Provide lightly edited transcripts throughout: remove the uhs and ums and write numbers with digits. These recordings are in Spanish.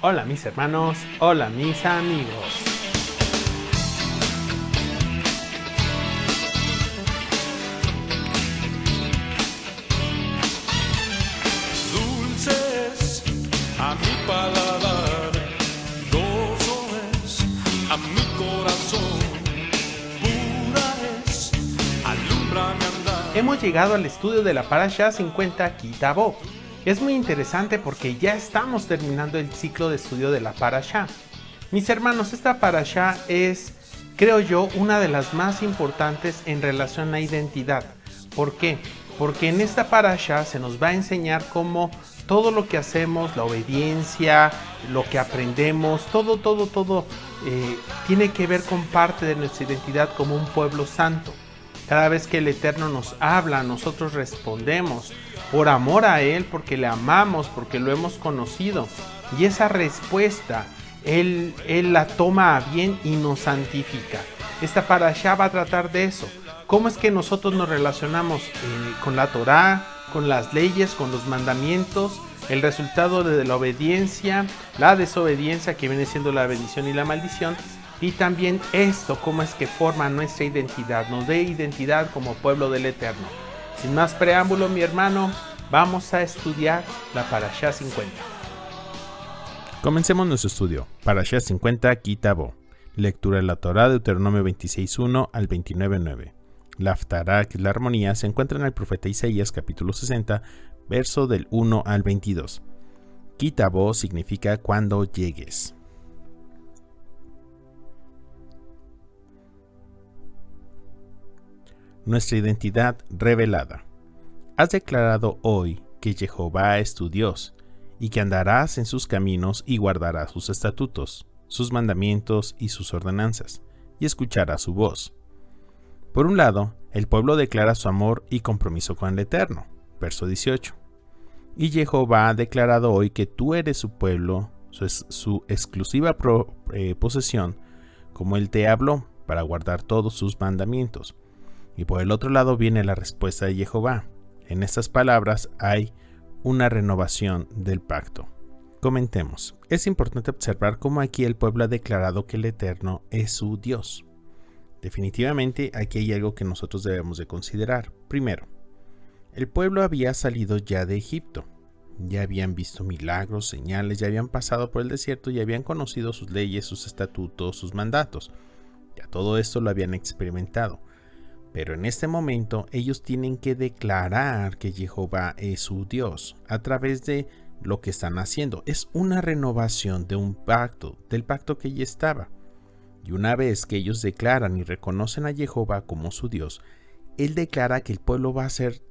Hola mis hermanos, hola mis amigos. Dulces a mi paladar, dulces a mi corazón, pura es, alumbra mi andar. Hemos llegado al estudio de la Parashá 50 Kitá Bo. Es muy interesante porque ya estamos terminando el ciclo de estudio de la Parashá. Mis hermanos, esta Parashá es, creo yo, una de las más importantes en relación a identidad. ¿Por qué? Porque en esta Parashá se nos va a enseñar cómo todo lo que hacemos, la obediencia, lo que aprendemos, todo tiene que ver con parte de nuestra identidad como un pueblo santo. Cada vez que el Eterno nos habla, nosotros respondemos por amor a Él, porque le amamos, porque lo hemos conocido. Y esa respuesta, Él la toma a bien y nos santifica. Esta parashá va a tratar de eso. ¿Cómo es que nosotros nos relacionamos con la Torá, con las leyes, con los mandamientos? El resultado de la obediencia, la desobediencia, que viene siendo la bendición y la maldición. Y también esto, cómo es que forma nuestra identidad, nos dé identidad como pueblo del Eterno. Sin más preámbulo, mi hermano, vamos a estudiar la Parashá 50. Comencemos nuestro estudio. Parashá 50 Kitá Bo. Lectura de la Torá, Deuteronomio 26:1 al 29:9. La Haftará, que es la armonía, se encuentra en el profeta Isaías capítulo 60, verso del 1 al 22. Kitá Bo significa cuando llegues. Nuestra identidad revelada. Has declarado hoy que Jehová es tu Dios, y que andarás en sus caminos y guardarás sus estatutos, sus mandamientos y sus ordenanzas, y escucharás su voz. Por un lado, el pueblo declara su amor y compromiso con el Eterno, verso 18. Y Jehová ha declarado hoy que tú eres su pueblo, su exclusiva posesión, como Él te habló, para guardar todos sus mandamientos. Y por el otro lado viene la respuesta de Jehová. En estas palabras hay una renovación del pacto. Comentemos. Es importante observar cómo aquí el pueblo ha declarado que el Eterno es su Dios. Definitivamente aquí hay algo que nosotros debemos de considerar. Primero, el pueblo había salido ya de Egipto. Ya habían visto milagros, señales, ya habían pasado por el desierto y habían conocido sus leyes, sus estatutos, sus mandatos. Ya todo esto lo habían experimentado. Pero en este momento ellos tienen que declarar que Jehová es su Dios a través de lo que están haciendo. Es una renovación de un pacto, del pacto que ya estaba. Y una vez que ellos declaran y reconocen a Jehová como su Dios, Él declara que el pueblo va a ser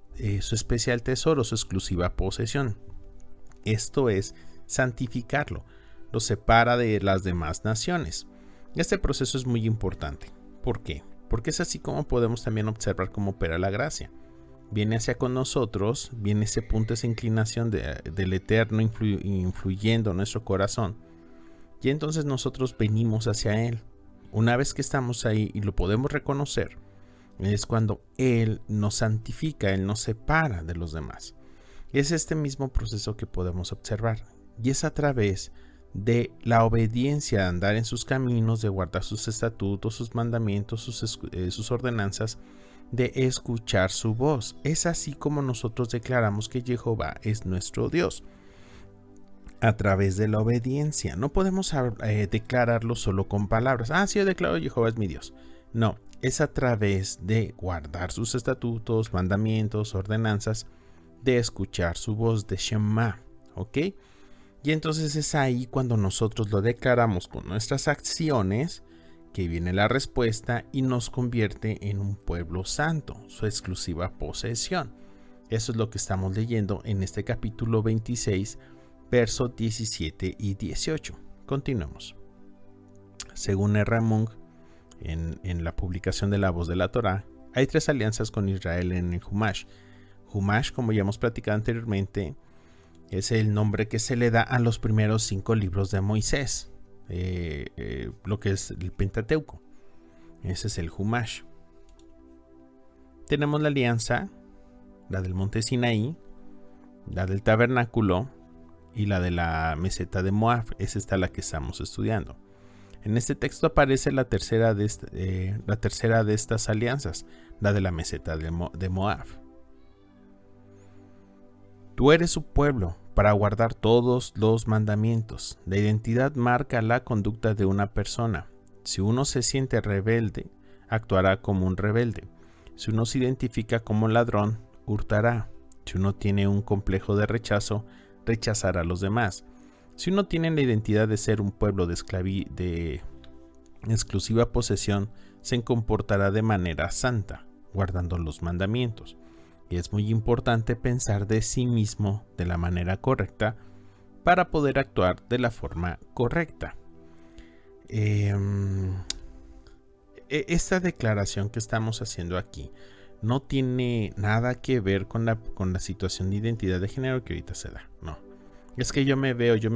su especial tesoro, su exclusiva posesión. Esto es santificarlo, lo separa de las demás naciones. Este proceso es muy importante. ¿Por qué? Porque es así como podemos también observar cómo opera la gracia. Viene hacia con nosotros, viene ese punto, esa inclinación del Eterno influyendo en nuestro corazón. Y entonces nosotros venimos hacia Él. Una vez que estamos ahí y lo podemos reconocer, es cuando Él nos santifica, Él nos separa de los demás. Es este mismo proceso que podemos observar. Y es a través de la obediencia, de andar en sus caminos, de guardar sus estatutos, sus mandamientos, sus ordenanzas, de escuchar su voz. Es así como nosotros declaramos que Jehová es nuestro Dios, a través de la obediencia. No podemos declararlo solo con palabras. Sí, yo declaro Jehová es mi Dios. No, es a través de guardar sus estatutos, mandamientos, ordenanzas, de escuchar su voz, de Shema, ¿ok? Y entonces es ahí cuando nosotros lo declaramos con nuestras acciones, que viene la respuesta y nos convierte en un pueblo santo, su exclusiva posesión. Eso es lo que estamos leyendo en este capítulo 26, versos 17 y 18. Continuemos. Según R. Munk, en la publicación de la Voz de la Torá, hay 3 alianzas con Israel en el Humash. Humash, como ya hemos platicado anteriormente, es el nombre que se le da a los primeros 5 libros de Moisés, lo que es el Pentateuco. Ese es el Humash. Tenemos la alianza, la del monte Sinaí, la del tabernáculo y la de la meseta de Moab. Es esta la que estamos estudiando. En este texto aparece la tercera de estas alianzas, la de la meseta de Moab. Tú eres su pueblo para guardar todos los mandamientos. La identidad marca la conducta de una persona. Si uno se siente rebelde, actuará como un rebelde. Si uno se identifica como ladrón, hurtará. Si uno tiene un complejo de rechazo, rechazará a los demás. Si uno tiene la identidad de ser un pueblo de exclusiva posesión, se comportará de manera santa, guardando los mandamientos. Y es muy importante pensar de sí mismo de la manera correcta para poder actuar de la forma correcta. Esta declaración que estamos haciendo aquí no tiene nada que ver con la situación de identidad de género que ahorita se da. No. Es que yo me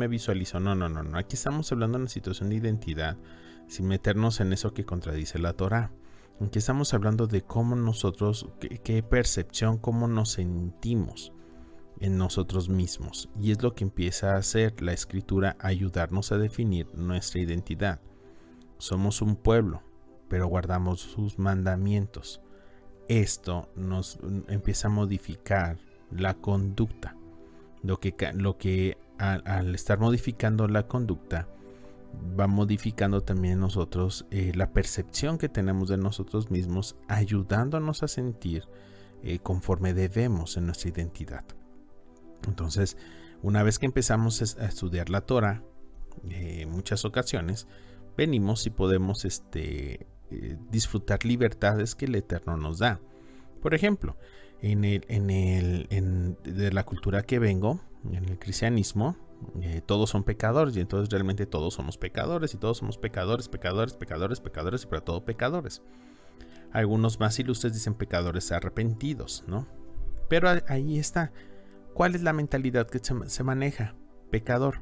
visualizo. No. Aquí estamos hablando de una situación de identidad sin meternos en eso que contradice la Torá. Aquí estamos hablando de cómo nosotros, qué percepción, cómo nos sentimos en nosotros mismos. Y es lo que empieza a hacer la Escritura, ayudarnos a definir nuestra identidad. Somos un pueblo, pero guardamos sus mandamientos. Esto nos empieza a modificar la conducta. Lo que al estar modificando la conducta, va modificando también nosotros la percepción que tenemos de nosotros mismos, ayudándonos a sentir conforme debemos en nuestra identidad. Entonces, una vez que empezamos a estudiar la Torah, en muchas ocasiones venimos y podemos disfrutar libertades que el Eterno nos da. Por ejemplo, de la cultura que vengo, en el cristianismo, todos son pecadores, y entonces realmente todos somos pecadores, y todos somos pecadores, y para todo pecadores. Algunos más ilustres dicen pecadores arrepentidos, ¿no? Pero ahí está. ¿Cuál es la mentalidad que se maneja? Pecador.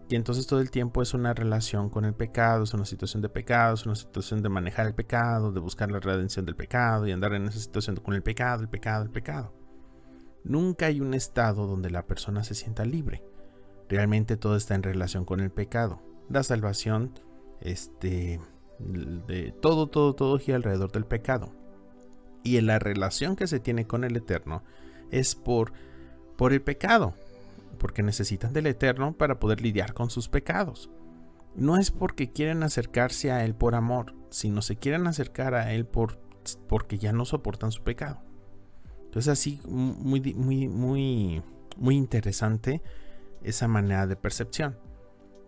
Y entonces todo el tiempo es una relación con el pecado, es una situación de pecado, es una situación de manejar el pecado, de buscar la redención del pecado y andar en esa situación con el pecado. Nunca hay un estado donde la persona se sienta libre. Realmente todo está en relación con el pecado. La salvación, de todo gira alrededor del pecado. Y en la relación que se tiene con el Eterno es por el pecado, porque necesitan del Eterno para poder lidiar con sus pecados. No es porque quieren acercarse a Él por amor, sino se quieren acercar a Él porque ya no soportan su pecado. Entonces así muy interesante esa manera de percepción.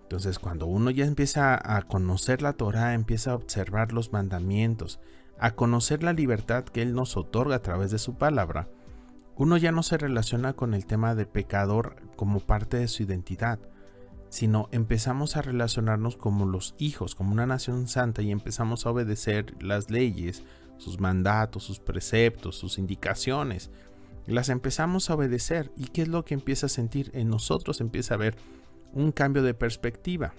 Entonces cuando uno ya empieza a conocer la Torá, empieza a observar los mandamientos, a conocer la libertad que Él nos otorga a través de su palabra, uno ya no se relaciona con el tema de pecador como parte de su identidad, sino empezamos a relacionarnos como los hijos, como una nación santa, y empezamos a obedecer las leyes, sus mandatos, sus preceptos, sus indicaciones. Las empezamos a obedecer. ¿Y qué es lo que empieza a sentir? En nosotros empieza a haber un cambio de perspectiva.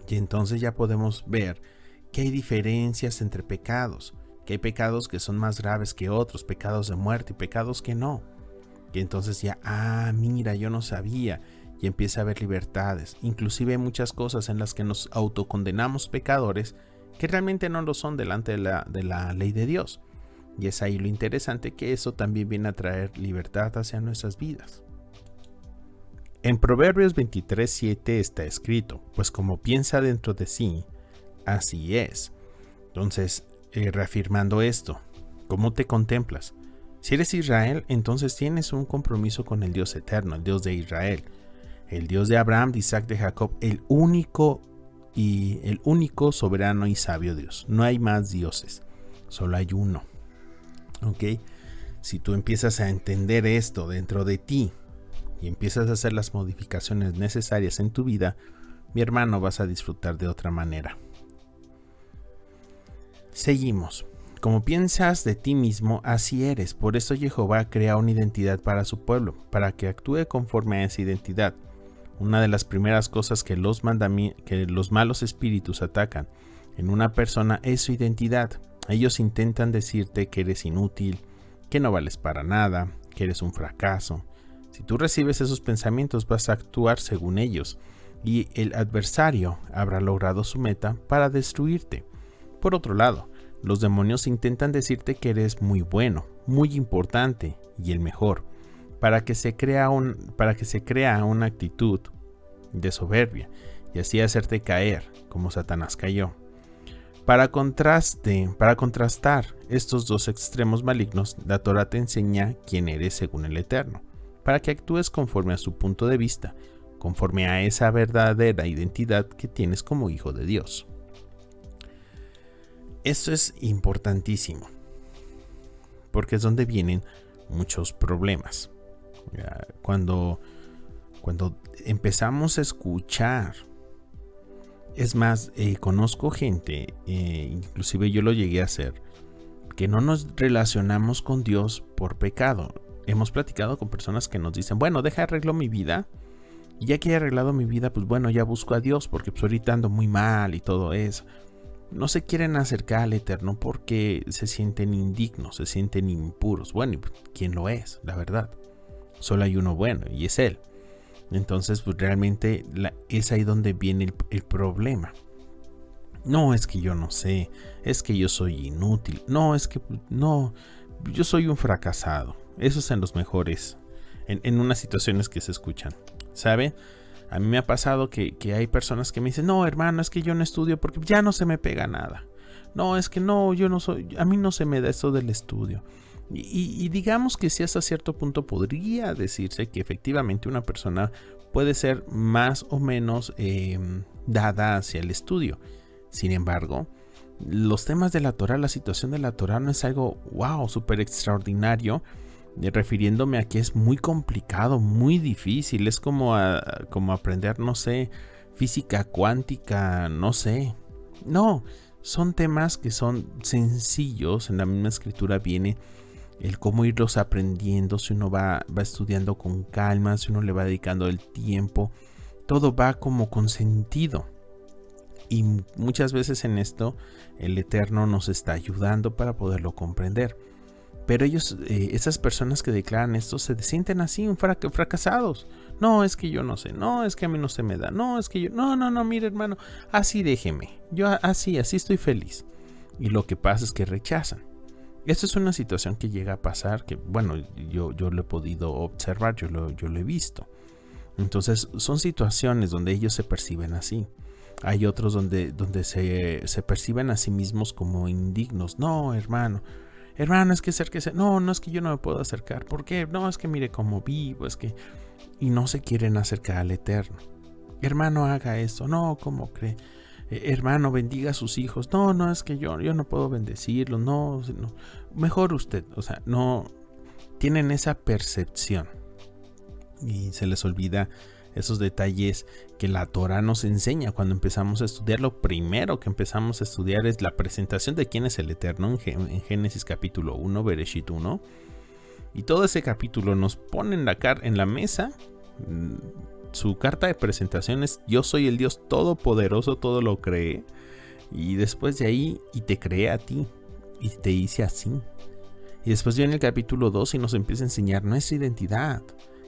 Y entonces ya podemos ver que hay diferencias entre pecados, que hay pecados que son más graves que otros, pecados de muerte y pecados que no. Y entonces ya, mira, yo no sabía. Y empieza a haber libertades. Inclusive hay muchas cosas en las que nos autocondenamos pecadores que realmente no lo son delante de la ley de Dios. Y es ahí lo interesante, que eso también viene a traer libertad hacia nuestras vidas. En Proverbios 23:7 está escrito: pues como piensa dentro de sí, así es. Entonces, reafirmando esto, ¿cómo te contemplas? Si eres Israel, entonces tienes un compromiso con el Dios eterno, el Dios de Israel, el Dios de Abraham, de Isaac, de Jacob, el único soberano y sabio Dios. No hay más dioses, solo hay uno. ¿Ok? Si tú empiezas a entender esto dentro de ti y empiezas a hacer las modificaciones necesarias en tu vida, mi hermano, vas a disfrutar de otra manera. Seguimos. Como piensas de ti mismo, así eres. Por eso Jehová crea una identidad para su pueblo, para que actúe conforme a esa identidad. Una de las primeras cosas que los malos espíritus atacan en una persona es su identidad. Ellos intentan decirte que eres inútil, que no vales para nada, que eres un fracaso. Si tú recibes esos pensamientos, vas a actuar según ellos, y el adversario habrá logrado su meta para destruirte. Por otro lado, los demonios intentan decirte que eres muy bueno, muy importante y el mejor, para que se crea una actitud de soberbia y así hacerte caer como Satanás cayó. Para contrastar estos dos extremos malignos, la Torá te enseña quién eres según el Eterno, para que actúes conforme a su punto de vista, conforme a esa verdadera identidad que tienes como hijo de Dios. Esto es importantísimo, porque es donde vienen muchos problemas. Cuando empezamos a escuchar, es más, conozco gente, inclusive yo lo llegué a hacer, que no nos relacionamos con Dios por pecado. Hemos platicado con personas que nos dicen, bueno, deja arreglo mi vida, y ya que he arreglado mi vida, pues bueno, ya busco a Dios, porque pues ahorita ando muy mal y todo eso. No se quieren acercar al Eterno porque se sienten indignos, se sienten impuros. Bueno, ¿quién lo es? La verdad. Solo hay uno bueno y es Él. Entonces, pues realmente es ahí donde viene el problema. No, es que yo no sé, es que yo soy inútil, no, es que no, yo soy un fracasado. Eso es en los mejores, en unas situaciones que se escuchan, ¿sabe? A mí me ha pasado que hay personas que me dicen, no, hermano, es que yo no estudio porque ya no se me pega nada. No, es que no, yo no soy, a mí no se me da esto del estudio. Y digamos que si hasta cierto punto podría decirse que efectivamente una persona puede ser más o menos dada hacia el estudio. Sin embargo, los temas de la Torá, la situación de la Torá no es algo, wow, súper extraordinario, refiriéndome a que es muy complicado, muy difícil. Es como aprender, no sé, física cuántica, no sé. No, son temas que son sencillos. En la misma escritura viene el cómo irlos aprendiendo, si uno va estudiando con calma, si uno le va dedicando el tiempo, todo va como con sentido. Y muchas veces en esto el Eterno nos está ayudando para poderlo comprender. Pero ellos, esas personas que declaran esto, se sienten así, fracasados. No, es que yo no sé, no, es que a mí no se me da, no, es que yo, no, mire hermano, así déjeme, yo así estoy feliz. Y lo que pasa es que rechazan. Esto es una situación que llega a pasar, que bueno, yo lo he podido observar, yo lo he visto. Entonces son situaciones donde ellos se perciben así. Hay otros donde se perciben a sí mismos como indignos. No, hermano, es que acérquese. No, es que yo no me puedo acercar. ¿Por qué? No, es que mire cómo vivo, es que... Y no se quieren acercar al Eterno. Hermano, haga esto. No, ¿cómo cree? Hermano, bendiga a sus hijos. No, es que yo no puedo bendecirlos. No, mejor usted. O sea, no tienen esa percepción. Y se les olvida esos detalles que la Torá nos enseña cuando empezamos a estudiar. Lo primero que empezamos a estudiar es la presentación de quién es el Eterno en Génesis capítulo 1, Bereshit 1. Y todo ese capítulo nos pone en la mesa. Su carta de presentación es: yo soy el Dios todopoderoso, todo lo cree. Y después de ahí, y te cree a ti, y te dice así. Y después viene el capítulo 2 y nos empieza a enseñar nuestra identidad,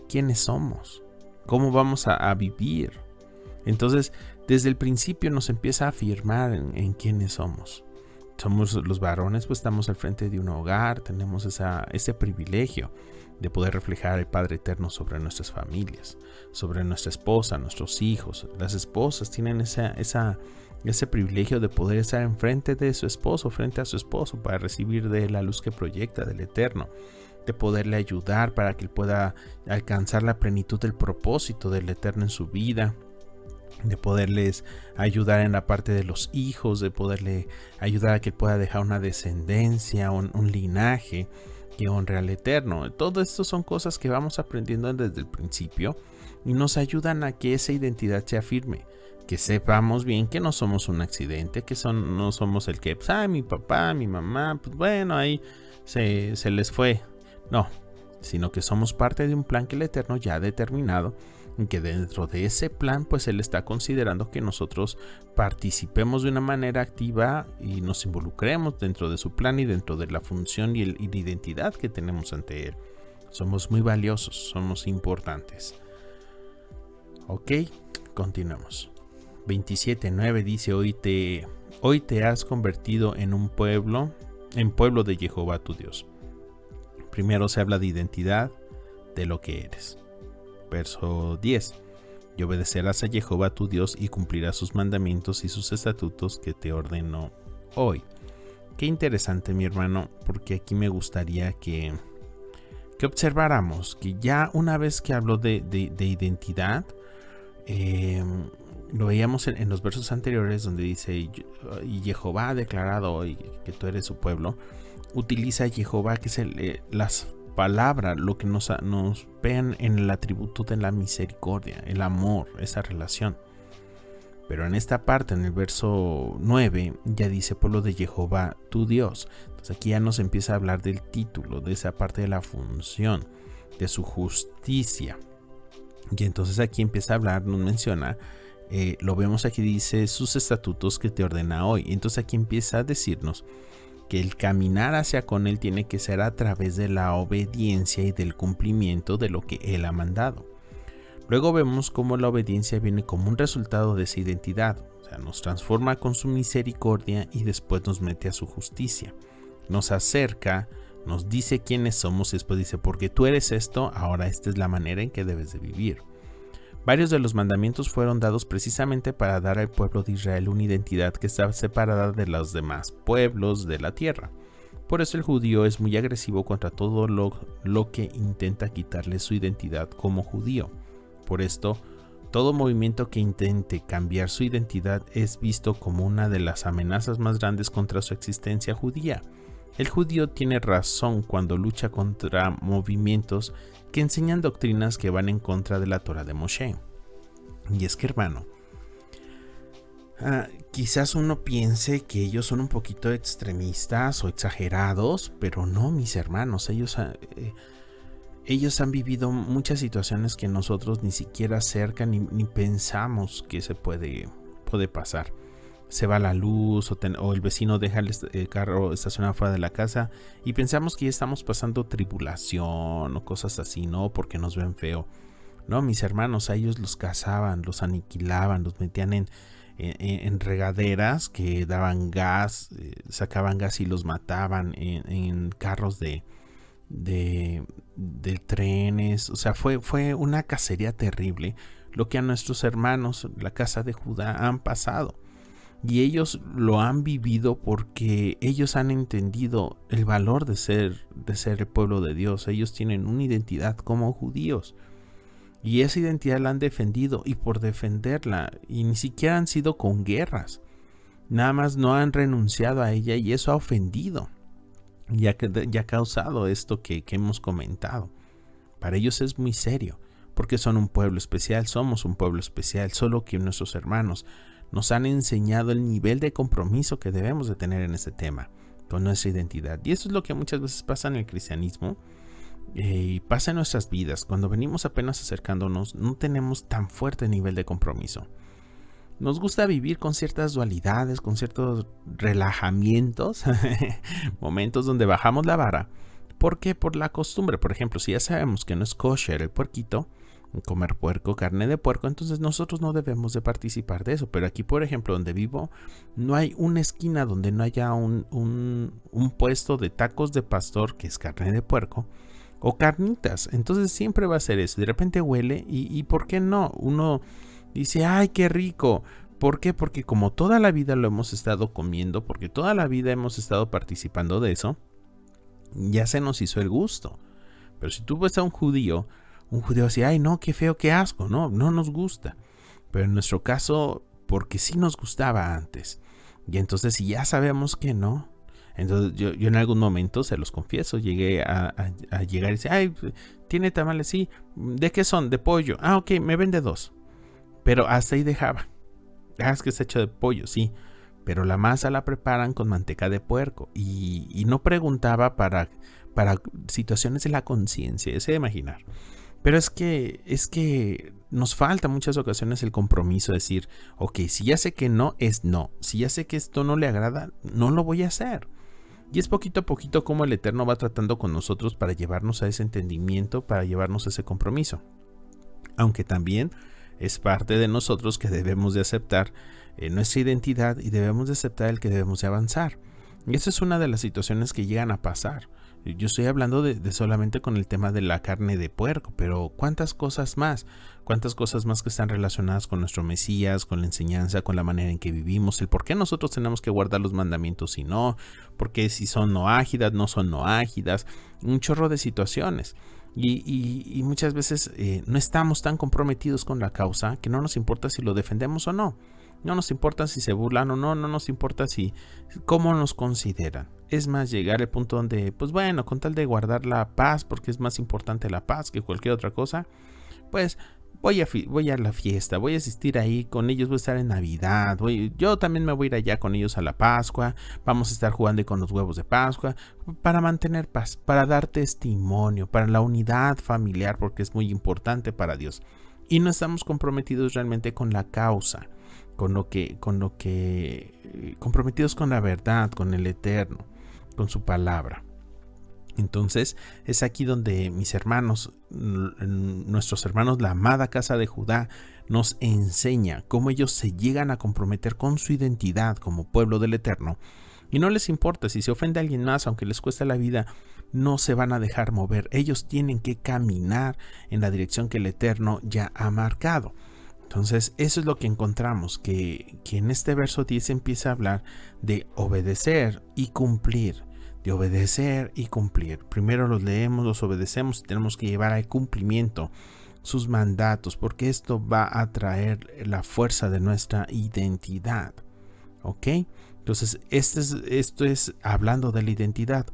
quiénes somos, cómo vamos a vivir. Entonces, desde el principio nos empieza a afirmar en quiénes somos. Somos los varones, pues estamos al frente de un hogar, tenemos ese privilegio de poder reflejar al Padre Eterno sobre nuestras familias, sobre nuestra esposa, nuestros hijos. Las esposas tienen ese privilegio de poder estar enfrente de su esposo, frente a su esposo, para recibir de la luz que proyecta del Eterno, de poderle ayudar para que él pueda alcanzar la plenitud del propósito del Eterno en su vida, de poderles ayudar en la parte de los hijos, de poderle ayudar a que él pueda dejar una descendencia, un linaje que honre al Eterno. Todo esto son cosas que vamos aprendiendo desde el principio y nos ayudan a que esa identidad se afirme, que sepamos bien que no somos un accidente, que no somos el que, pues, mi papá, mi mamá, pues bueno, ahí se les fue. No, sino que somos parte de un plan que el Eterno ya ha determinado, y que dentro de ese plan, pues Él está considerando que nosotros participemos de una manera activa y nos involucremos dentro de su plan y dentro de la función y la identidad que tenemos ante Él. Somos muy valiosos, somos importantes. Ok, continuamos. 27:9 dice: hoy te has convertido en pueblo de Jehová tu Dios. Primero se habla de identidad, de lo que eres. Verso 10: y obedecerás a Jehová tu Dios y cumplirás sus mandamientos y sus estatutos que te ordeno hoy. Qué interesante, mi hermano, porque aquí me gustaría que observáramos que ya una vez que habló de identidad, lo veíamos en los versos anteriores donde dice: y Jehová ha declarado hoy que tú eres su pueblo. Utiliza Jehová, que es las palabras, lo que nos vean en el atributo de la misericordia, el amor, esa relación. Pero en esta parte, en el verso 9, ya dice: pueblo de Jehová tu Dios. Entonces aquí ya nos empieza a hablar del título, de esa parte de la función, de su justicia. Y entonces aquí empieza a hablar, nos menciona, lo vemos aquí, dice sus estatutos que te ordena hoy. Entonces aquí empieza a decirnos que el caminar hacia con él tiene que ser a través de la obediencia y del cumplimiento de lo que él ha mandado. Luego vemos cómo la obediencia viene como un resultado de esa identidad. O sea, nos transforma con su misericordia y después nos mete a su justicia. Nos acerca, nos dice quiénes somos y después dice: porque tú eres esto, ahora esta es la manera en que debes de vivir. Varios de los mandamientos fueron dados precisamente para dar al pueblo de Israel una identidad que estaba separada de los demás pueblos de la tierra. Por eso el judío es muy agresivo contra todo lo que intenta quitarle su identidad como judío. Por esto, todo movimiento que intente cambiar su identidad es visto como una de las amenazas más grandes contra su existencia judía. El judío tiene razón cuando lucha contra movimientos que enseñan doctrinas que van en contra de la Torah de Moshe. Y es que, hermano, quizás uno piense que ellos son un poquito extremistas o exagerados, pero no, mis hermanos, ellos han vivido muchas situaciones que nosotros ni siquiera cerca ni pensamos que se puede pasar. Se va la luz o el vecino deja el carro estacionado fuera de la casa y pensamos que ya estamos pasando tribulación o cosas así, ¿no? Porque nos ven feo. No, mis hermanos, a ellos los cazaban, los aniquilaban, los metían en regaderas que daban gas, sacaban gas y los mataban en carros de trenes. O sea, fue una cacería terrible lo que a nuestros hermanos, la casa de Judá, han pasado. Y ellos lo han vivido porque ellos han entendido el valor de ser el pueblo de Dios. Ellos tienen una identidad como judíos. Y esa identidad la han defendido, y por defenderla, y ni siquiera han sido con guerras. Nada más no han renunciado a ella, y eso ha ofendido. Ya ha causado esto que hemos comentado. Para ellos es muy serio, porque son un pueblo especial, somos un pueblo especial, solo que nuestros hermanos nos han enseñado el nivel de compromiso que debemos de tener en este tema, con nuestra identidad. Y eso es lo que muchas veces pasa en el cristianismo, y pasa en nuestras vidas. Cuando venimos apenas acercándonos, no tenemos tan fuerte nivel de compromiso. Nos gusta vivir con ciertas dualidades, con ciertos relajamientos, momentos donde bajamos la vara. ¿Por qué? Por la costumbre. Por ejemplo, si ya sabemos que no es kosher el puerquito, comer puerco, carne de puerco, entonces nosotros no debemos de participar de eso. Pero aquí, por ejemplo, donde vivo, no hay una esquina donde no haya un puesto de tacos de pastor, que es carne de puerco, o carnitas. Entonces siempre va a ser eso. De repente huele y ¿por qué no? Uno dice: ¡ay, qué rico! ¿Por qué? Porque como toda la vida lo hemos estado comiendo, porque toda la vida hemos estado participando de eso, ya se nos hizo el gusto. Pero si tú ves a un judío dice: ¡ay, no, qué feo, qué asco! No nos gusta. Pero en nuestro caso, porque sí nos gustaba antes. Y entonces, si ya sabemos que no, entonces yo en algún momento, se los confieso, llegué a llegar y decir: ¡ay, tiene tamales! Sí. ¿De qué son? De pollo. Ah, ok, me vende 2. Pero hasta ahí dejaba. Es que es hecho de pollo, sí. Pero la masa la preparan con manteca de puerco. Y no preguntaba para situaciones de la conciencia, ese de imaginar. Pero es que nos falta en muchas ocasiones el compromiso de decir: ok, si ya sé que no es no, si ya sé que esto no le agrada, no lo voy a hacer. Y es poquito a poquito como el Eterno va tratando con nosotros para llevarnos a ese entendimiento, para llevarnos a ese compromiso. Aunque también es parte de nosotros que debemos de aceptar nuestra identidad y debemos de aceptar el que debemos de avanzar. Y esa es una de las situaciones que llegan a pasar. Yo estoy hablando de solamente con el tema de la carne de puerco, pero ¿cuántas cosas más? ¿Cuántas cosas más que están relacionadas con nuestro Mesías, con la enseñanza, con la manera en que vivimos, el por qué nosotros tenemos que guardar los mandamientos y no, porque si son noágidas, no son noágidas, un chorro de situaciones. Y muchas veces no estamos tan comprometidos con la causa que no nos importa si lo defendemos o no. No nos importa si se burlan o no, no nos importa cómo nos consideran. Es más, llegar al punto donde, pues bueno, con tal de guardar la paz, porque es más importante la paz que cualquier otra cosa, pues voy a la fiesta, voy a asistir ahí con ellos, voy a estar en Navidad, yo también me voy a ir allá con ellos a la Pascua, vamos a estar jugando con los huevos de Pascua, para mantener paz, para dar testimonio, para la unidad familiar, porque es muy importante para Dios. Y no estamos comprometidos realmente con la causa, comprometidos con la verdad, con el Eterno, con su palabra. Entonces es aquí donde mis hermanos, nuestros hermanos, la amada casa de Judá, nos enseña cómo ellos se llegan a comprometer con su identidad como pueblo del Eterno. Y no les importa si se ofende a alguien más, aunque les cueste la vida, no se van a dejar mover. Ellos tienen que caminar en la dirección que el Eterno ya ha marcado. Entonces eso es lo que encontramos, que en este verso 10 empieza a hablar de obedecer y cumplir. De obedecer y cumplir. Primero los leemos, los obedecemos y tenemos que llevar al cumplimiento sus mandatos, porque esto va a traer la fuerza de nuestra identidad. ¿Ok? Entonces esto es hablando de la identidad.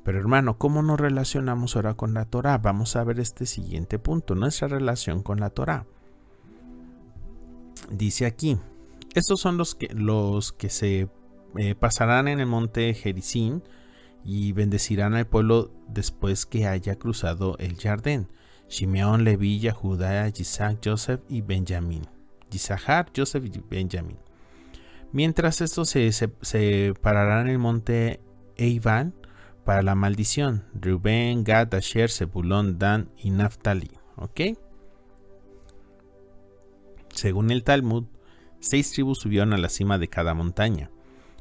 Pero hermano, ¿cómo nos relacionamos ahora con la Torá? Vamos a ver este siguiente punto, nuestra relación con la Torá. Dice aquí, estos son los que se pasarán en el monte Gerizim y bendecirán al pueblo después que haya cruzado el Jardín. Shimeón, Leví, Judá, Isaac, Joseph y Benjamín. Isahar, Joseph y Benjamín. Mientras estos se pararán en el monte Eiván para la maldición. Rubén, Gad, Asher, Zebulón, Dan y Naftali. ¿Ok? Según el Talmud, 6 tribus subieron a la cima de cada montaña.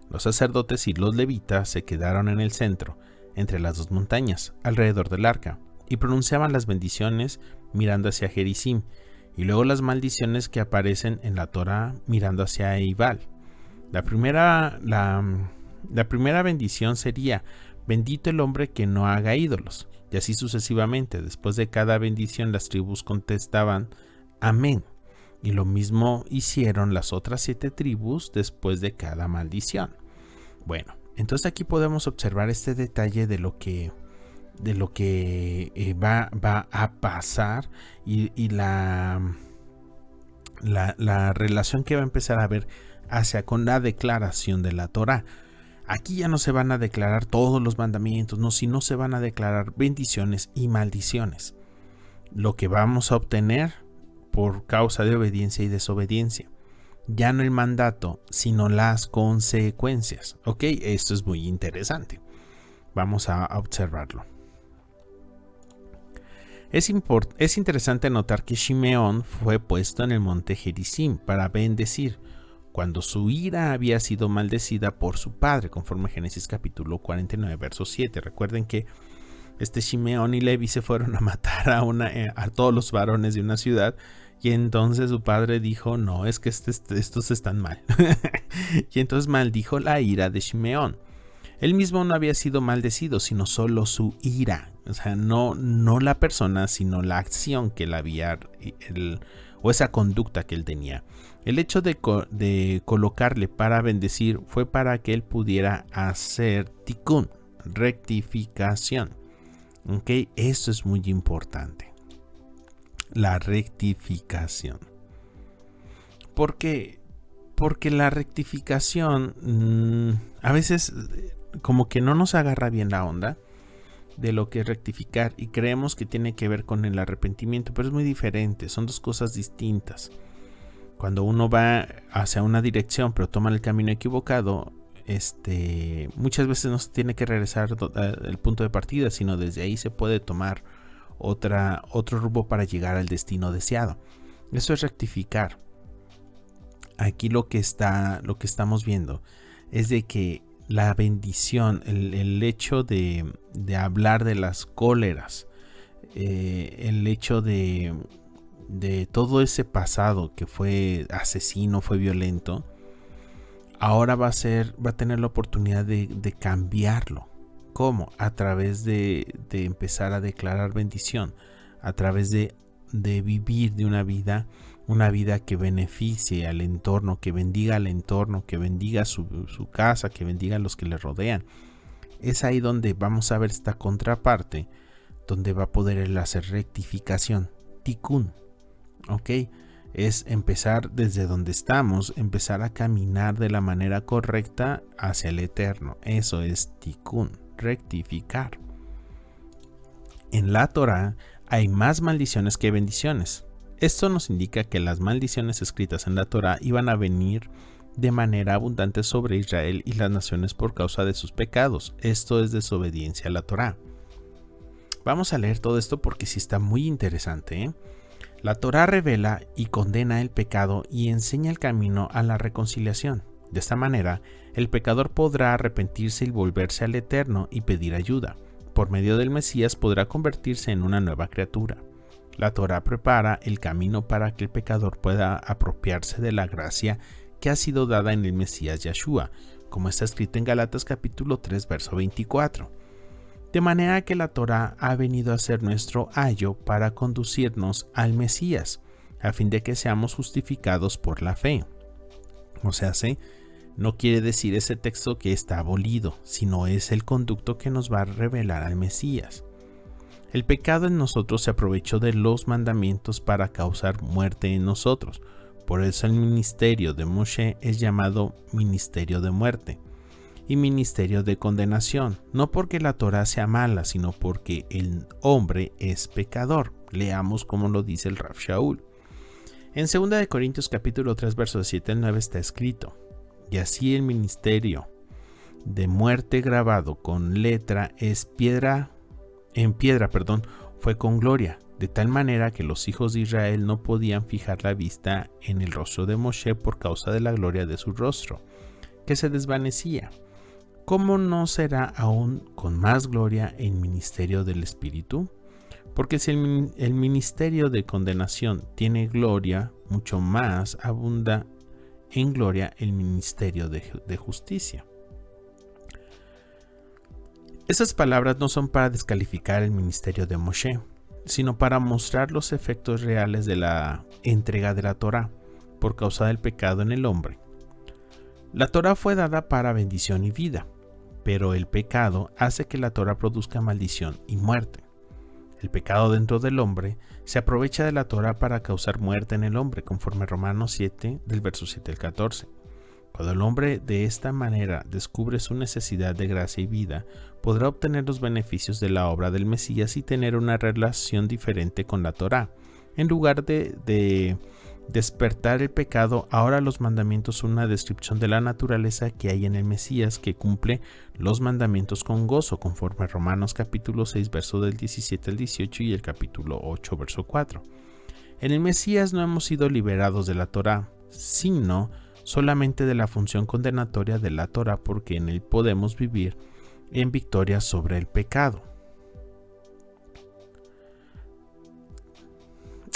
Los sacerdotes y los levitas se quedaron en el centro, entre las dos montañas, alrededor del arca, y pronunciaban las bendiciones mirando hacia Gerizim, y luego las maldiciones que aparecen en la Torá mirando hacia Eibal. La primera bendición sería: bendito el hombre que no haga ídolos, y así sucesivamente. Después de cada bendición las tribus contestaban amén. Y lo mismo hicieron las otras 7 tribus después de cada maldición. Bueno, entonces aquí podemos observar este detalle de lo que va a pasar y la relación que va a empezar a haber con la declaración de la Torá. Aquí ya no se van a declarar todos los mandamientos, no, sino se van a declarar bendiciones y maldiciones. Lo que vamos a obtener por causa de obediencia y desobediencia. Ya no el mandato, sino las consecuencias. ¿Ok? Esto es muy interesante. Vamos a observarlo. Es interesante notar que Shimeón fue puesto en el monte Gerizim para bendecir, cuando su ira había sido maldecida por su padre, conforme a Génesis capítulo 49, verso 7. Recuerden que Shimeón y Levi se fueron a matar a todos los varones de una ciudad. Y entonces su padre dijo, no, es que estos están mal. Y entonces maldijo la ira de Shimeón. Él mismo no había sido maldecido, sino solo su ira. O sea, no la persona, sino la acción que él había, o esa conducta que él tenía. El hecho de colocarle para bendecir fue para que él pudiera hacer tikkun, rectificación. ¿Ok? Eso es muy importante. La rectificación. ¿Por qué? Porque la rectificación a veces como que no nos agarra bien la onda de lo que es rectificar y creemos que tiene que ver con el arrepentimiento, pero es muy diferente, son dos cosas distintas. Cuando uno va hacia una dirección pero toma el camino equivocado, muchas veces no se tiene que regresar al punto de partida, sino desde ahí se puede tomar otro rumbo para llegar al destino deseado. Eso es rectificar. Aquí lo que estamos viendo es de que la bendición, el hecho de hablar de las cóleras, el hecho de todo ese pasado que fue asesino, fue violento, ahora va a tener la oportunidad de cambiarlo. ¿Cómo? A través de empezar a declarar bendición, a través de vivir de una vida que beneficie al entorno, que bendiga al entorno, que bendiga su casa, que bendiga a los que le rodean. Es ahí donde vamos a ver esta contraparte, donde va a poder hacer rectificación, tikkun, ¿ok? Es empezar desde donde estamos, empezar a caminar de la manera correcta hacia el eterno. Eso es tikkun, rectificar. En la Torá hay más maldiciones que bendiciones. Esto nos indica que las maldiciones escritas en la Torá iban a venir de manera abundante sobre Israel y las naciones por causa de sus pecados. Esto es desobediencia a la Torá. Vamos a leer todo esto porque sí está muy interesante, ¿eh? La Torá revela y condena el pecado y enseña el camino a la reconciliación. De esta manera, el pecador podrá arrepentirse y volverse al Eterno y pedir ayuda. Por medio del Mesías podrá convertirse en una nueva criatura. La Torá prepara el camino para que el pecador pueda apropiarse de la gracia que ha sido dada en el Mesías Yeshua, como está escrito en Gálatas capítulo 3, verso 24. De manera que la Torá ha venido a ser nuestro ayo para conducirnos al Mesías, a fin de que seamos justificados por la fe. O sea, no quiere decir ese texto que está abolido, sino es el conducto que nos va a revelar al Mesías. El pecado en nosotros se aprovechó de los mandamientos para causar muerte en nosotros. Por eso el ministerio de Moshe es llamado ministerio de muerte y ministerio de condenación, no porque la Torá sea mala, sino porque el hombre es pecador. Leamos como lo dice el Rav Shaul. En 2 Corintios capítulo 3 versos 7 al 9 está escrito: y así el ministerio de muerte grabado con letra en piedra, fue con gloria, de tal manera que los hijos de Israel no podían fijar la vista en el rostro de Moshe por causa de la gloria de su rostro, que se desvanecía. ¿Cómo no será aún con más gloria el ministerio del Espíritu? Porque si el ministerio de condenación tiene gloria, mucho más abunda en gloria el ministerio de justicia. Esas palabras no son para descalificar el ministerio de Moshe, sino para mostrar los efectos reales de la entrega de la Torá por causa del pecado en el hombre. La Torá fue dada para bendición y vida, pero el pecado hace que la Torá produzca maldición y muerte. El pecado dentro del hombre se aprovecha de la Torá para causar muerte en el hombre, conforme Romanos 7, del verso 7 al 14. Cuando el hombre de esta manera descubre su necesidad de gracia y vida, podrá obtener los beneficios de la obra del Mesías y tener una relación diferente con la Torá. En lugar de despertar el pecado, ahora los mandamientos son una descripción de la naturaleza que hay en el Mesías, que cumple los mandamientos con gozo, conforme a Romanos capítulo 6, verso del 17 al 18 y el capítulo 8, verso 4. En el Mesías no hemos sido liberados de la Torá, sino solamente de la función condenatoria de la Torá, porque en él podemos vivir en victoria sobre el pecado.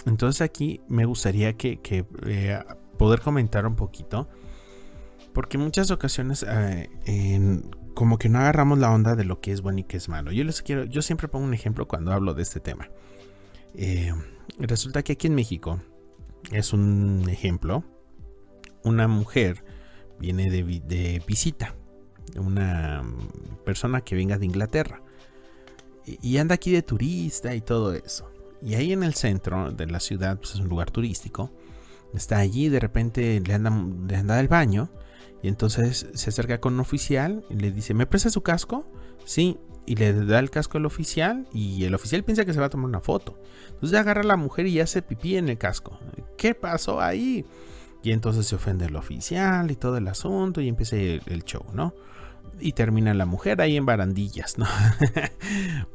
Entonces aquí me gustaría que poder comentar un poquito, porque en muchas ocasiones como que no agarramos la onda de lo que es bueno y que es malo. Yo siempre pongo un ejemplo cuando hablo de este tema. Resulta que aquí en México es un ejemplo. Una mujer viene de visita, una persona que venga de Inglaterra y anda aquí de turista y todo eso. Y ahí en el centro de la ciudad, pues es un lugar turístico, está allí, de repente le anda al baño y entonces se acerca con un oficial y le dice: ¿me presta su casco? Sí, y le da el casco al oficial y el oficial piensa que se va a tomar una foto. Entonces agarra a la mujer y hace pipí en el casco. ¿Qué pasó ahí? Y entonces se ofende el oficial y todo el asunto y empieza el show, ¿no? Y termina la mujer ahí en barandillas, ¿no?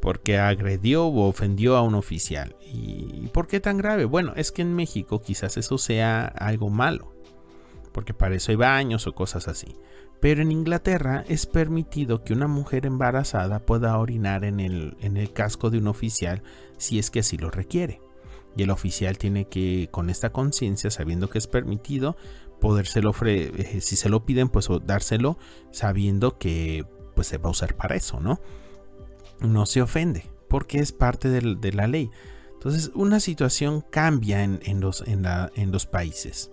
Porque agredió o ofendió a un oficial. ¿Y por qué tan grave? Bueno, es que en México quizás eso sea algo malo, porque para eso hay baños o cosas así. Pero en Inglaterra es permitido que una mujer embarazada pueda orinar en el casco de un oficial si es que así lo requiere. Y el oficial tiene que, con esta conciencia, sabiendo que es permitido, podérselo si se lo piden, pues dárselo, sabiendo que pues se va a usar para eso, ¿no? No se ofende, porque es parte de la ley. Entonces, una situación cambia en los países.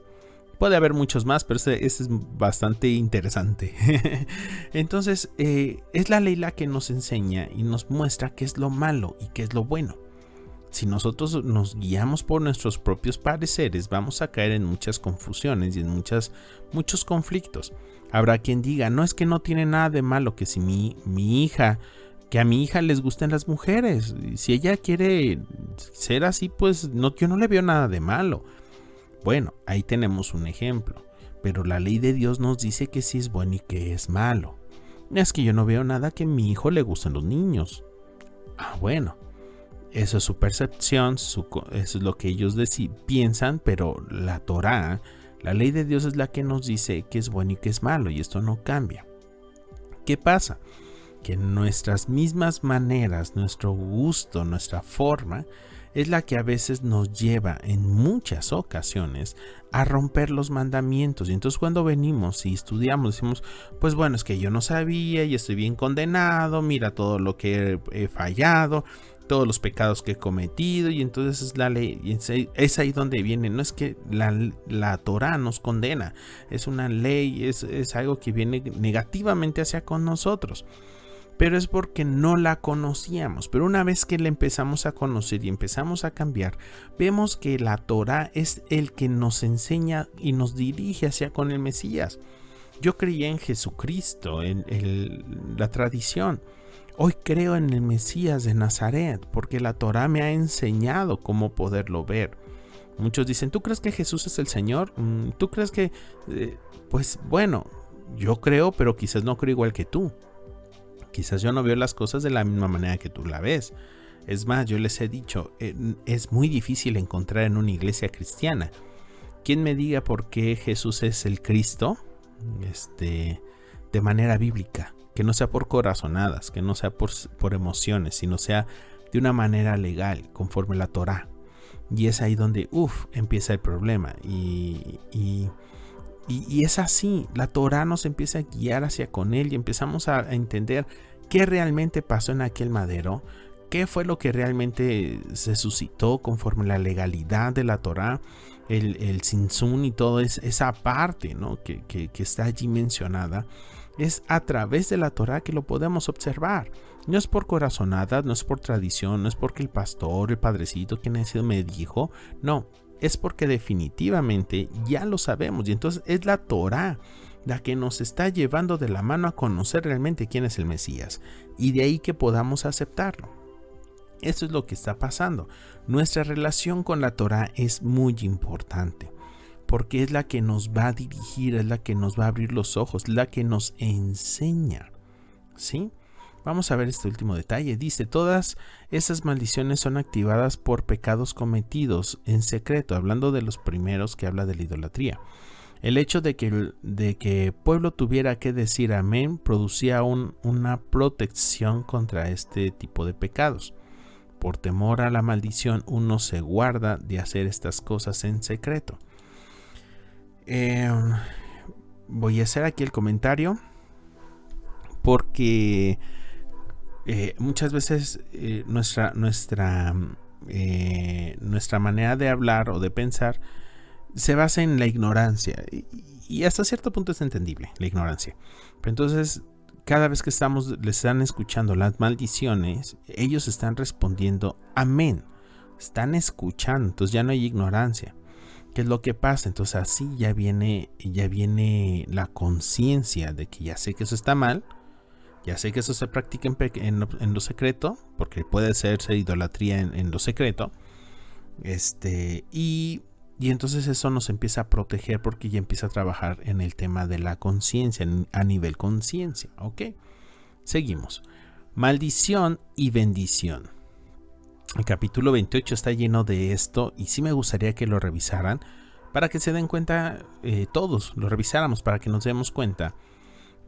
Puede haber muchos más, pero este es bastante interesante. Entonces, es la ley la que nos enseña y nos muestra qué es lo malo y qué es lo bueno. Si nosotros nos guiamos por nuestros propios pareceres, vamos a caer en muchas confusiones y en muchos conflictos. Habrá quien diga, no, es que no tiene nada de malo que si que a mi hija les gusten las mujeres. Si ella quiere ser así, pues yo no le veo nada de malo. Bueno, ahí tenemos un ejemplo. Pero la ley de Dios nos dice que sí es bueno y que es malo. Es que yo no veo nada que a mi hijo le gusten los niños. Bueno. Eso es su percepción, eso es lo que ellos piensan, pero la Torá, la ley de Dios es la que nos dice que es bueno y que es malo, y esto no cambia. ¿Qué pasa? Que nuestras mismas maneras, nuestro gusto, nuestra forma, es la que a veces nos lleva en muchas ocasiones a romper los mandamientos. Y entonces cuando venimos y estudiamos, decimos, pues bueno, es que yo no sabía y estoy bien condenado, mira todo lo que he fallado, todos los pecados que he cometido, y entonces es la ley, y es ahí donde viene. No es que la Torá nos condena, es una ley, es algo que viene negativamente hacia con nosotros, pero es porque no la conocíamos. Pero una vez que la empezamos a conocer y empezamos a cambiar, vemos que la Torá es el que nos enseña y nos dirige hacia con el Mesías. Yo creía en Jesucristo, en la tradición. Hoy creo en el Mesías de Nazaret, porque la Torá me ha enseñado cómo poderlo ver. Muchos dicen, ¿tú crees que Jesús es el Señor? ¿Tú crees que...? Pues bueno, yo creo, pero quizás no creo igual que tú. Quizás yo no veo las cosas de la misma manera que tú la ves. Es más, yo les he dicho, es muy difícil encontrar en una iglesia cristiana quien me diga por qué Jesús es el Cristo de manera bíblica. Que no sea por corazonadas, que no sea por emociones, sino sea de una manera legal, conforme la Torá. Y es ahí donde, empieza el problema. Y es así, la Torá nos empieza a guiar hacia con él y empezamos a entender qué realmente pasó en aquel madero, qué fue lo que realmente se suscitó conforme la legalidad de la Torá, el Sinsun y toda esa parte, ¿no? que está allí mencionada. Es a través de la Torá que lo podemos observar. No es por corazonada, no es por tradición, no es porque el pastor, el padrecito, quien ha sido me dijo. No, es porque definitivamente ya lo sabemos. Y entonces es la Torá la que nos está llevando de la mano a conocer realmente quién es el Mesías. Y de ahí que podamos aceptarlo. Eso es lo que está pasando. Nuestra relación con la Torá es muy importante, porque es la que nos va a dirigir, es la que nos va a abrir los ojos, la que nos enseña, ¿sí? Vamos a ver este último detalle. Dice, todas esas maldiciones son activadas por pecados cometidos en secreto, hablando de los primeros que habla de la idolatría. El hecho de que el pueblo tuviera que decir amén producía una protección contra este tipo de pecados. Por temor a la maldición, uno se guarda de hacer estas cosas en secreto. Voy a hacer aquí el comentario porque muchas veces nuestra manera de hablar o de pensar se basa en la ignorancia y hasta cierto punto es entendible la ignorancia, pero entonces cada vez que les están escuchando las maldiciones, ellos están respondiendo amén, están escuchando, entonces ya no hay ignorancia. ¿Qué es lo que pasa? Entonces así ya viene la conciencia de que ya sé que eso está mal, ya sé que eso se practica en lo secreto, porque puede ser idolatría en lo secreto, y Y entonces eso nos empieza a proteger porque ya empieza a trabajar en el tema de la conciencia, a nivel conciencia, ¿ok? Seguimos. Maldición y bendición. El capítulo 28 está lleno de esto y sí me gustaría que lo revisaran para que se den cuenta, todos lo revisáramos para que nos demos cuenta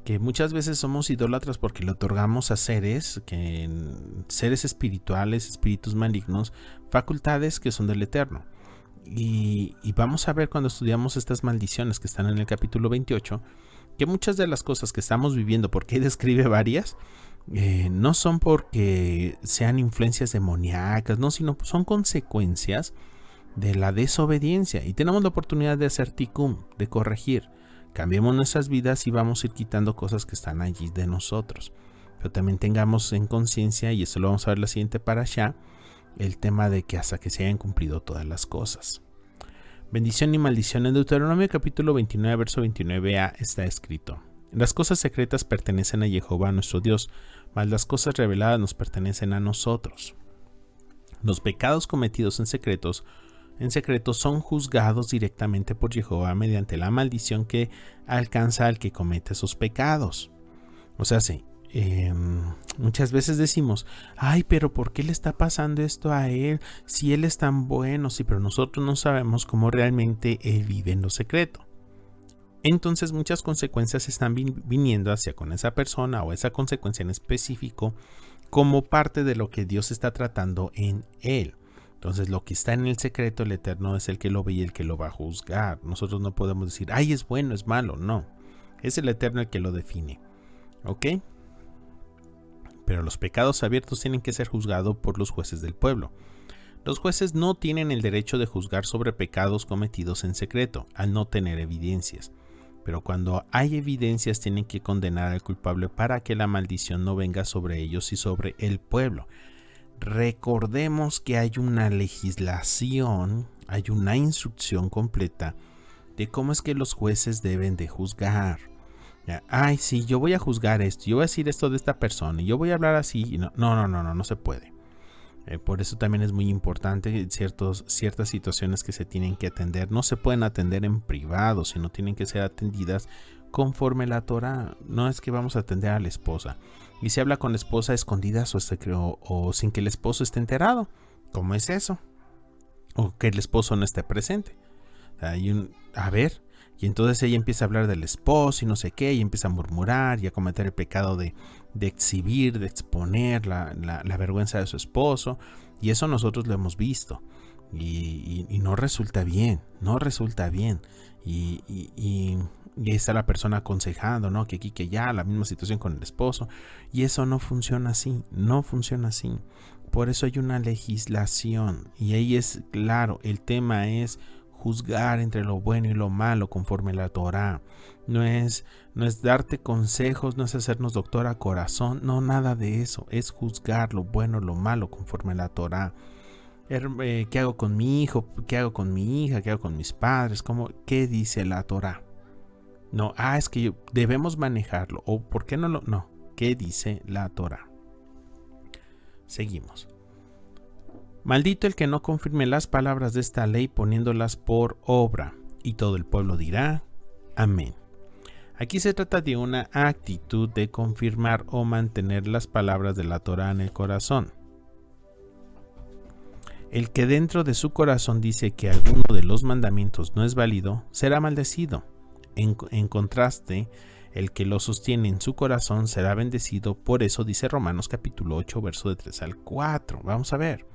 que muchas veces somos idólatras porque le otorgamos a seres espirituales, espíritus malignos, facultades que son del Eterno. Y vamos a ver cuando estudiamos estas maldiciones que están en el capítulo 28, que muchas de las cosas que estamos viviendo, porque ahí describe varias, no son porque sean influencias demoníacas, no, sino son consecuencias de la desobediencia. Y tenemos la oportunidad de hacer tikkun, de corregir. Cambiemos nuestras vidas y vamos a ir quitando cosas que están allí de nosotros. Pero también tengamos en conciencia, y eso lo vamos a ver la siguiente parashá, el tema de que hasta que se hayan cumplido todas las cosas. Bendición y maldición. En Deuteronomio capítulo 29, verso 29a está escrito: las cosas secretas pertenecen a Jehová nuestro Dios, mas las cosas reveladas nos pertenecen a nosotros. Los pecados cometidos en secreto son juzgados directamente por Jehová mediante la maldición que alcanza al que comete esos pecados. O sea, sí. Muchas veces decimos, ay, pero ¿por qué le está pasando esto a él? Si él es tan bueno, sí, pero nosotros no sabemos cómo realmente él vive en lo secreto. Entonces muchas consecuencias están viniendo hacia con esa persona o esa consecuencia en específico como parte de lo que Dios está tratando en él. Entonces lo que está en el secreto, el Eterno es el que lo ve y el que lo va a juzgar. Nosotros no podemos decir, ay, es bueno, es malo, no. Es el Eterno el que lo define. ¿Ok? Pero los pecados abiertos tienen que ser juzgados por los jueces del pueblo. Los jueces no tienen el derecho de juzgar sobre pecados cometidos en secreto, al no tener evidencias. Pero cuando hay evidencias tienen que condenar al culpable para que la maldición no venga sobre ellos y sobre el pueblo. Recordemos que hay una legislación, hay una instrucción completa de cómo es que los jueces deben de juzgar. Ay, sí, yo voy a juzgar esto, yo voy a decir esto de esta persona, y yo voy a hablar así. No se puede. Por eso también es muy importante ciertas situaciones que se tienen que atender. No se pueden atender en privado, sino tienen que ser atendidas conforme la Torah. No es que vamos a atender a la esposa y se habla con la esposa a escondidas o sin que el esposo esté enterado. ¿Cómo es eso? O que el esposo no esté presente. Y entonces ella empieza a hablar del esposo y no sé qué, y empieza a murmurar y a cometer el pecado de exhibir, de exponer la vergüenza de su esposo. Y eso nosotros lo hemos visto. Y no resulta bien, Y ahí está la persona aconsejando, ¿no? Que aquí, que ya, la misma situación con el esposo. Y eso no funciona así. Por eso hay una legislación. Y ahí es claro, el tema es juzgar entre lo bueno y lo malo conforme la Torah. No es darte consejos, no es hacernos doctor a corazón, no, nada de eso. Es juzgar lo bueno, lo malo conforme la Torah. ¿Qué hago con mi hijo? ¿Qué hago con mi hija? ¿Qué hago con mis padres? ¿Qué dice la Torah? No, es que debemos manejarlo. ¿O por qué no lo? No, ¿qué dice la Torah? Seguimos. Maldito el que no confirme las palabras de esta ley poniéndolas por obra. Y todo el pueblo dirá, amén. Aquí se trata de una actitud de confirmar o mantener las palabras de la Torah en el corazón. El que dentro de su corazón dice que alguno de los mandamientos no es válido, será maldecido. En contraste, el que lo sostiene en su corazón será bendecido. Por eso dice Romanos capítulo 8, verso de 3 al 4. Vamos a ver.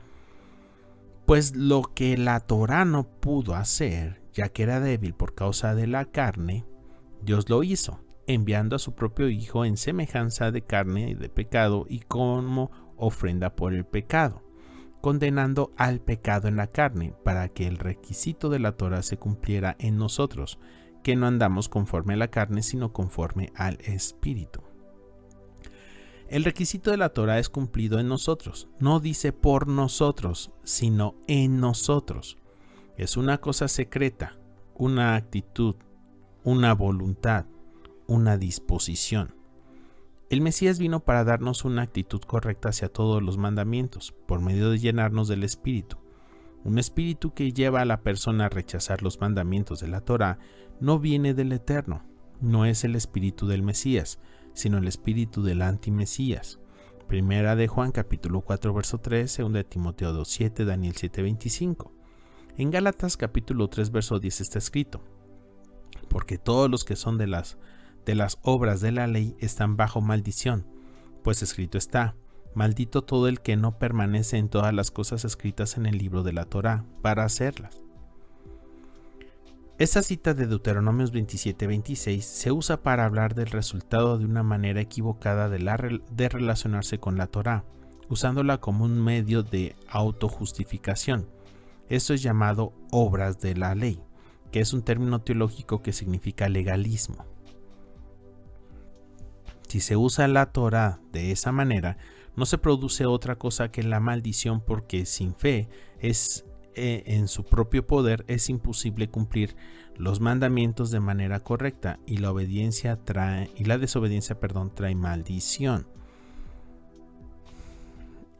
Pues lo que la Torah no pudo hacer, ya que era débil por causa de la carne, Dios lo hizo, enviando a su propio Hijo en semejanza de carne y de pecado y como ofrenda por el pecado, condenando al pecado en la carne, para que el requisito de la Torah se cumpliera en nosotros, que no andamos conforme a la carne, sino conforme al Espíritu. El requisito de la Torah es cumplido en nosotros. No dice por nosotros, sino en nosotros. Es una cosa secreta, una actitud, una voluntad, una disposición. El Mesías vino para darnos una actitud correcta hacia todos los mandamientos, por medio de llenarnos del Espíritu. Un espíritu que lleva a la persona a rechazar los mandamientos de la Torá no viene del Eterno, no es el espíritu del Mesías, sino el espíritu del antimesías. Primera de Juan capítulo 4 verso 3, segunda de Timoteo 2:7, Daniel 7:25. En Gálatas capítulo 3 verso 10 está escrito: porque todos los que son de las obras de la ley están bajo maldición, pues escrito está: maldito todo el que no permanece en todas las cosas escritas en el libro de la Torá para hacerlas. Esta cita de Deuteronomios 27:26 se usa para hablar del resultado de una manera equivocada de relacionarse con la Torá, usándola como un medio de autojustificación. Esto es llamado obras de la ley, que es un término teológico que significa legalismo. Si se usa la Torá de esa manera, no se produce otra cosa que la maldición, porque sin fe en su propio poder es imposible cumplir los mandamientos de manera correcta, y la desobediencia trae maldición.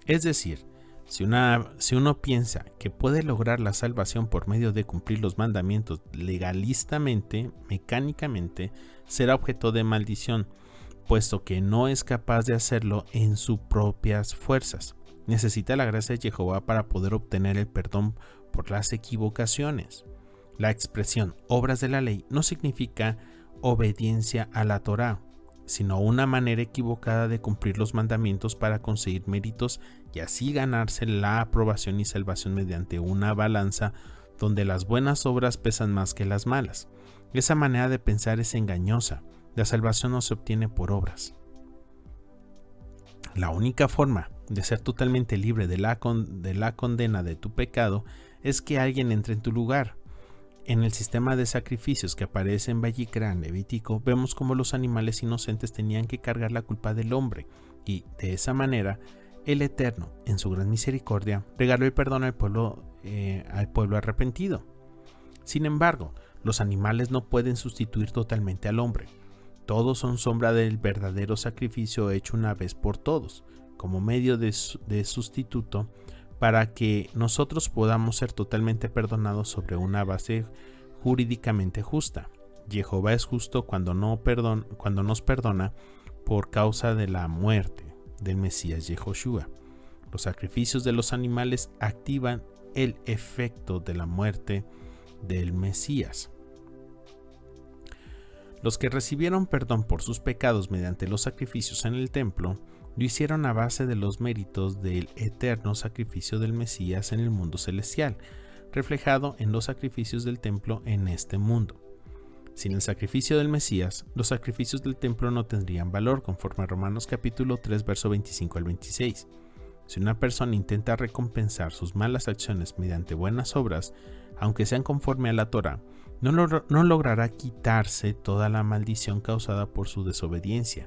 Es decir, si uno piensa que puede lograr la salvación por medio de cumplir los mandamientos legalistamente, mecánicamente, será objeto de maldición, puesto que no es capaz de hacerlo en sus propias fuerzas. Necesita la gracia de Jehová para poder obtener el perdón por las equivocaciones. La expresión obras de la ley no significa obediencia a la Torá, sino una manera equivocada de cumplir los mandamientos para conseguir méritos y así ganarse la aprobación y salvación mediante una balanza donde las buenas obras pesan más que las malas. Esa manera de pensar es engañosa. La salvación no se obtiene por obras. La única forma de ser totalmente libre de la condena de tu pecado es que alguien entre en tu lugar. En el sistema de sacrificios que aparece en Vayikra, en Levítico, vemos cómo los animales inocentes tenían que cargar la culpa del hombre, y de esa manera el Eterno, en su gran misericordia, regaló el perdón al pueblo arrepentido. Sin embargo, los animales no pueden sustituir totalmente al hombre. Todos son sombra del verdadero sacrificio hecho una vez por todos, como medio de sustituto para que nosotros podamos ser totalmente perdonados sobre una base jurídicamente justa. Jehová es justo cuando nos perdona por causa de la muerte del Mesías Yehoshua. Los sacrificios de los animales activan el efecto de la muerte del Mesías. Los que recibieron perdón por sus pecados mediante los sacrificios en el templo, lo hicieron a base de los méritos del eterno sacrificio del Mesías en el mundo celestial, reflejado en los sacrificios del templo en este mundo. Sin el sacrificio del Mesías, los sacrificios del templo no tendrían valor, conforme a Romanos capítulo 3, verso 25 al 26. Si una persona intenta recompensar sus malas acciones mediante buenas obras, aunque sean conforme a la Torá, no logrará quitarse toda la maldición causada por su desobediencia.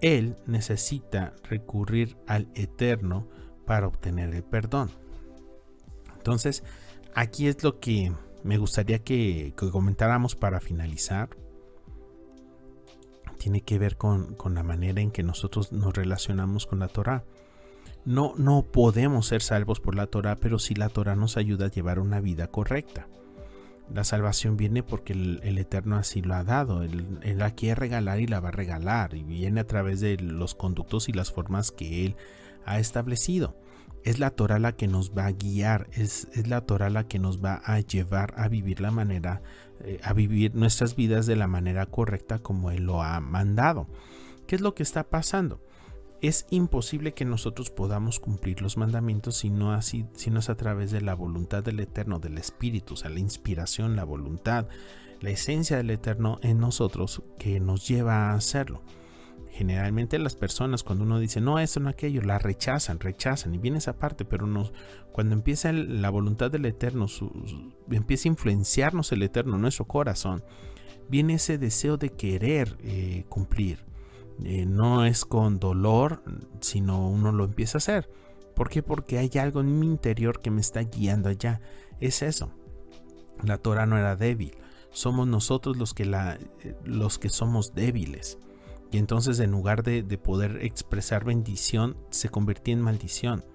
Él necesita recurrir al Eterno para obtener el perdón. Entonces, aquí es lo que me gustaría que comentáramos para finalizar. Tiene que ver con la manera en que nosotros nos relacionamos con la Torá. No podemos ser salvos por la Torá, pero sí la Torá nos ayuda a llevar una vida correcta. La salvación viene porque el Eterno así lo ha dado. Él la quiere regalar y la va a regalar, y viene a través de los conductos y las formas que Él ha establecido. Es la Torá la que nos va a guiar, es la Torá la que nos va a llevar a vivir a vivir nuestras vidas de la manera correcta como Él lo ha mandado. ¿Qué es lo que está pasando? Es imposible que nosotros podamos cumplir los mandamientos si no es a través de la voluntad del Eterno, del Espíritu, o sea, la inspiración, la voluntad, la esencia del Eterno en nosotros que nos lleva a hacerlo. Generalmente las personas, cuando uno dice no, esto, no aquello, la rechazan, y viene esa parte, pero cuando empieza la voluntad del Eterno, empieza a influenciarnos el Eterno en nuestro corazón, viene ese deseo de querer cumplir. No es con dolor, sino uno lo empieza a hacer. ¿Por qué? Porque hay algo en mi interior que me está guiando allá. Es eso. La Torá no era débil. Somos nosotros los que somos débiles. Y entonces, en lugar de poder expresar bendición, se convertía en maldición.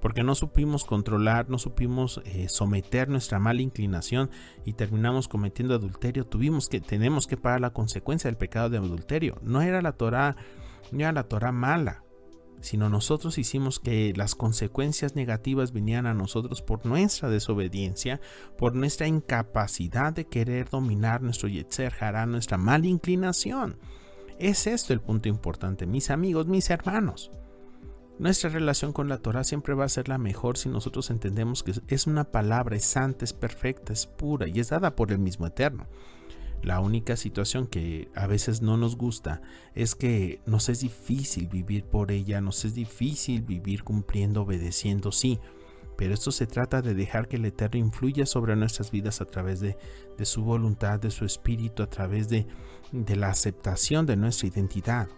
porque no supimos controlar, no supimos someter nuestra mala inclinación y terminamos cometiendo adulterio. Tenemos que pagar la consecuencia del pecado de adulterio. No era la Torá mala, sino nosotros hicimos que las consecuencias negativas vinieran a nosotros por nuestra desobediencia, por nuestra incapacidad de querer dominar nuestro Yetzer Hará, nuestra mala inclinación. Es esto el punto importante, mis amigos, mis hermanos. Nuestra relación con la Torá siempre va a ser la mejor si nosotros entendemos que es una palabra, es santa, es perfecta, es pura y es dada por el mismo Eterno. La única situación que a veces no nos gusta es que nos es difícil vivir por ella, nos es difícil vivir cumpliendo, obedeciendo, sí. Pero esto se trata de dejar que el Eterno influya sobre nuestras vidas a través de su voluntad, de su espíritu, a través de la aceptación de nuestra identidad.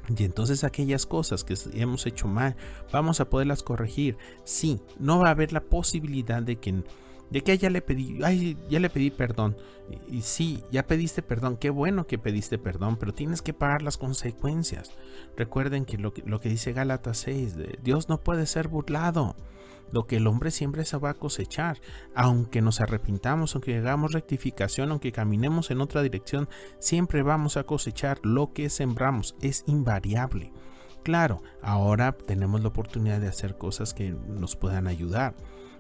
Y entonces aquellas cosas que hemos hecho mal, vamos a poderlas corregir. Sí, no va a haber la posibilidad de que ya le pedí perdón. Y sí, ya pediste perdón, qué bueno que pediste perdón, pero tienes que pagar las consecuencias. Recuerden que lo que dice Gálatas 6, Dios no puede ser burlado. Lo que el hombre siempre se va a cosechar. Aunque nos arrepintamos, aunque hagamos rectificación, aunque caminemos en otra dirección, siempre vamos a cosechar lo que sembramos. Es invariable. Claro, ahora tenemos la oportunidad de hacer cosas que nos puedan ayudar.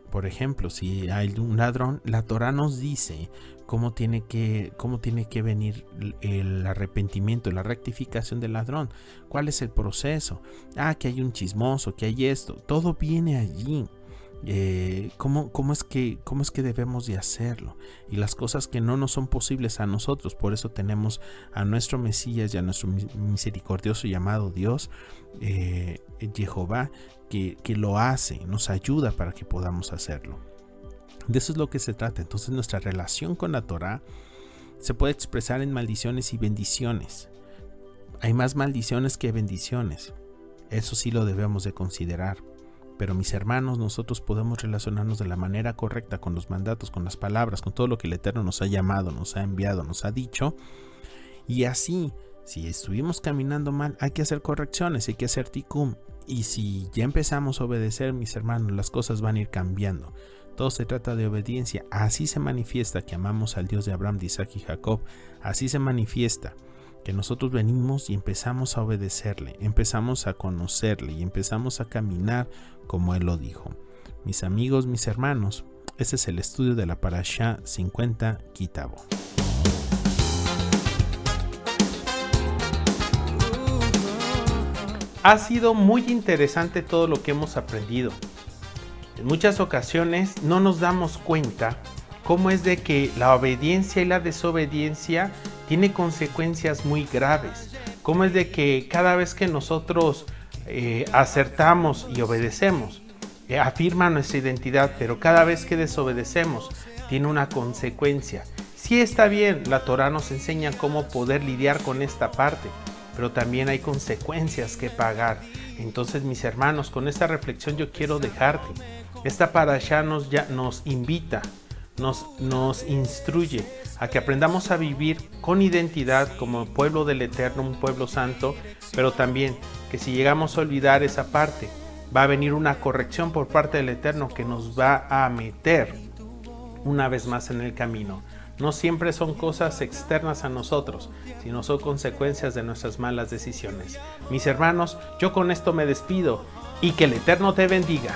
Por ejemplo, si hay un ladrón, la Torá nos dice cómo tiene que venir el arrepentimiento, la rectificación del ladrón. ¿Cuál es el proceso? Que hay un chismoso, que hay esto. Todo viene allí. ¿Cómo es que debemos de hacerlo? Y las cosas que no nos son posibles a nosotros, por eso tenemos a nuestro Mesías y a nuestro misericordioso llamado Dios, Jehová, que lo hace, nos ayuda para que podamos hacerlo. De eso es lo que se trata. Entonces nuestra relación con la Torá se puede expresar en maldiciones y bendiciones. Hay más maldiciones que bendiciones. Eso sí lo debemos de considerar. Pero mis hermanos, nosotros podemos relacionarnos de la manera correcta con los mandatos, con las palabras, con todo lo que el Eterno nos ha llamado, nos ha enviado, nos ha dicho. Y así, si estuvimos caminando mal, hay que hacer correcciones, hay que hacer tikkun. Y si ya empezamos a obedecer, mis hermanos, las cosas van a ir cambiando. Todo se trata de obediencia. Así se manifiesta que amamos al Dios de Abraham, de Isaac y Jacob. Así se manifiesta que nosotros venimos y empezamos a obedecerle, empezamos a conocerle y empezamos a caminar como Él lo dijo. Mis amigos, mis hermanos, este es el estudio de la Parashá 50 Ki Tavo. Ha sido muy interesante todo lo que hemos aprendido. En muchas ocasiones no nos damos cuenta cómo es de que la obediencia y la desobediencia tiene consecuencias muy graves. Cómo es de que cada vez que nosotros acertamos y obedecemos, afirma nuestra identidad, pero cada vez que desobedecemos tiene una consecuencia. Sí, está bien, la Torá nos enseña cómo poder lidiar con esta parte, pero también hay consecuencias que pagar. Entonces, mis hermanos, con esta reflexión yo quiero dejarte. Esta parashá nos invita, nos instruye a que aprendamos a vivir con identidad como pueblo del Eterno, un pueblo santo, pero también que si llegamos a olvidar esa parte, va a venir una corrección por parte del Eterno que nos va a meter una vez más en el camino. No siempre son cosas externas a nosotros, sino son consecuencias de nuestras malas decisiones. Mis hermanos, yo con esto me despido y que el Eterno te bendiga.